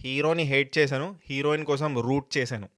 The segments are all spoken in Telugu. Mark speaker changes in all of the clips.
Speaker 1: హీరోని హేట్ చేశాను, హీరోయిన్ కోసం రూట్ చేశాను.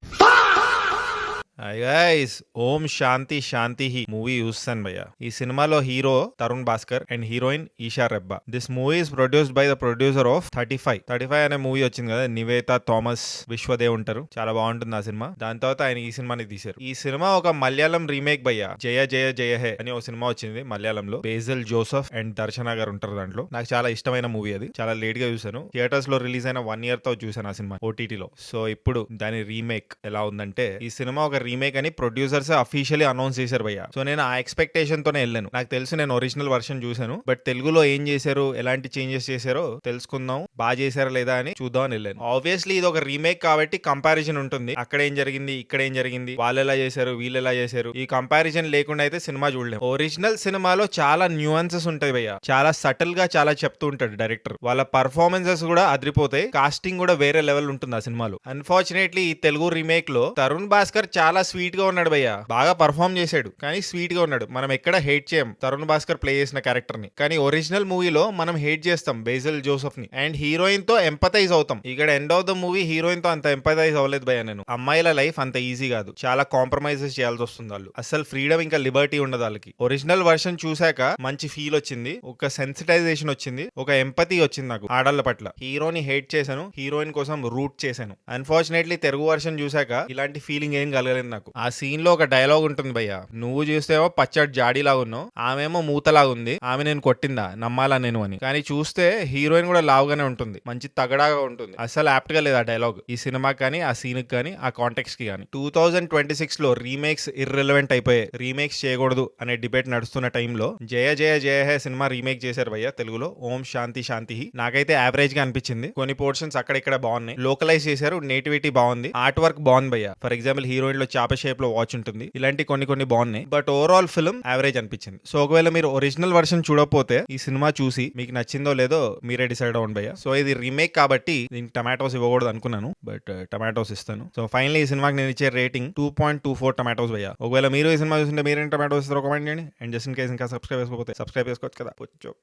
Speaker 1: Hi guys, Om Shanti Shanti movie చూస్తాను భయ్య. ఈ సినిమాలో hero Tarun Bhaskar and heroine Eesha Rebba. This movie is produced by the producer of 35 అనే మూవీ వచ్చింది కదా, నివేతా థామస్ విశ్వదేవ్ ఉంటారు. చాలా బాగుంటుంది ఆ సినిమా. దాని తర్వాత ఆయన ఈ సినిమాని తీశారు. ఈ సినిమా ఒక మలయాళం రీమేక్ భయ్య. జయ జయ జయ హే అని ఒక సినిమా వచ్చింది మలయాళంలో. బేజల్ జోసెఫ్ అండ్ దర్శన గారు ఉంటారు దాంట్లో. నాకు చాలా ఇష్టమైన మూవీ అది. చాలా లేట్ గా చూసాను. థియేటర్స్ లో రిలీజ్ అయిన 1 year తో చూసాను ఆ సినిమా ఓటీటీలో. సో ఇప్పుడు దాని రీమేక్ ఎలా ఉందంటే, ఈ సినిమా ఒక రీమేక్ అని ప్రొడ్యూసర్స్ అఫీషియల్లీ అనౌన్స్ చేశారు భయ్య. సో నేను ఆ ఎక్స్పెక్టేషన్ తోనే వెళ్ళాను. నాకు తెలుసు, నేను ఒరిజినల్ వర్షన్ చూసాను, బట్ తెలుగులో ఏం చేశారు, ఎలాంటి చేంజెస్ చేశారో తెలుసుకుందాం, బాగా చేశారా లేదా అని చూద్దామని వెళ్ళాను. ఆబ్వియస్లీ ఇది ఒక రీమేక్ కాబట్టి కంపారిజన్ ఉంటుంది. అక్కడ ఏం జరిగింది, ఇక్కడ ఏం జరిగింది, వాళ్ళు ఎలా చేశారు, వీళ్ళు ఎలా చేశారు, ఈ కంపారిజన్ లేకుండా అయితే సినిమా చూడలేము. ఒరిజినల్ సినిమాలో చాలా న్యూయాన్సెస్ ఉంటాయి భయ్య. చాలా సటిల్ గా చాలా చెప్తూ ఉంటాడు డైరెక్టర్. వాళ్ళ పర్ఫార్మెన్సెస్ కూడా అదిరిపోతాయి. కాస్టింగ్ కూడా వేరే లెవెల్ ఉంటుంది ఆ సినిమాలో. అన్ఫార్చునేట్లీ ఈ తెలుగు రీమేక్ లో తరుణ్ భాస్కర్ చాలా స్వీట్ గా ఉన్నాడు భయ్య. బాగా పర్ఫార్మ్ చేశాడు కానీ స్వీట్ గా ఉన్నాడు. మనం ఎక్కడ హేట్ చేయం తరుణ్ భాస్కర్ ప్లే చేసిన క్యారెక్టర్ ని. కానీ ఒరిజినల్ మూవీలో మనం హేట్ చేస్తాం బేజల్ జోసెఫ్ ని అండ్ హీరోయిన్ తో ఎంపథైజ్ అవుతాం. ఇక్కడ end of the movie heroine తో అంత ఎంపథైజ్ అవ్వలేదు భయ్య నేను. అమ్మాయిల లైఫ్ అంత ఈజీ కాదు, చాలా కాంప్రమైజెస్ చేయాల్సి వస్తుంది. వాళ్ళు అసలు ఫ్రీడమ్ ఇంకా లిబర్టీ ఉండదు వాళ్ళకి. ఒరిజినల్ వర్షన్ చూసాక మంచి ఫీల్ వచ్చింది, ఒక సెన్సిటైజేషన్ వచ్చింది, ఒక ఎంపతి వచ్చింది నాకు ఆడళ్ళ పట్ల. హీరోని హేట్ చేశాను, హీరోయిన్ కోసం రూట్ చేశాను. అన్ఫార్చునేట్లీ తెలుగు వర్షన్ చూసాక ఇలాంటి ఫీలింగ్ ఏం కలగలేదు నాకు. ఆ సీన్ లో ఒక డైలాగ్ ఉంటుంది భయ్య, నువ్వు చూస్తేమో పచ్చడి జాడీలాగా ఉన్నావు, ఆమెమో మూతలాగా ఉంది, ఆమె నేను కొట్టిందా నమ్మాలా నేను అని. కానీ చూస్తే హీరోయిన్ కూడా లావుగానే ఉంటుంది, మంచి తగడాగా ఉంటుంది. అసలు యాప్ట్ గా లేదు ఆ డైలాగ్ ఈ సినిమా కానీ, ఆ సీన్ కి కానీ, ఆ కాంటెక్స్ట్ కి కానీ. 2026 లో రీమేక్స్ ఇర్రెలవెంట్ అయిపోయాయి. రీమేక్స్ చేయకూడదు అనే డిబేట్ నడుస్తున్న టైంలో జయ జయ జయ హే సినిమా రీమేక్ చేశారు భయ్య తెలుగులో. ఓం శాంతి శాంతి నాకైతే యావరేజ్ గా అనిపించింది. కొన్ని పోర్షన్స్ అక్కడిక్కడ బాగున్నాయి, లోకలైజ్ చేశారు, నేటివిటీ బాగుంది, ఆర్ట్ వర్క్ బాగుంది భయ్య. ఫర్ ఎగ్జాంపుల్ హీరోయిన్ లో చాప షేప్ లో వాచ్ ఉంటుంది, ఇలాంటి కొన్ని బాగున్నాయి. బట్ ఓవరాల్ ఫిల్మ్ యావరేజ్ అనిపించింది. సో ఒకవేళ మీరు ఒరిజినల్ వర్షన్ చూడకపోతే ఈ సినిమా చూసి మీకు నచ్చిందో లేదో మీరే డిసైడ్ అవ్వండి భయ్య. సో ఇది రీమేక్ కాబట్టి దీనికి టమాటోస్ ఇవ్వకూడదు అనుకున్నాను, బట్ టమాటోస్ ఇస్తాను. సో ఫైనల్లీ ఈ సినిమాకి నేను ఇచ్చే రేటింగ్ 2.24 టమాటోస్ భయ్య. ఒకవేళ మీరు ఈ సినిమా చూస్తుంటే మీరేం టమాటోస్ ఇస్తారో కామెంట్ చేయండి. అండ్ జస్ట్ ఇన్ కేస్ ఇంకా సబ్స్క్రైబ్ చేసుకోకపోతే సబ్స్క్రైబ్ చేసుకోవచ్చు కదా. పొచ్చోక్.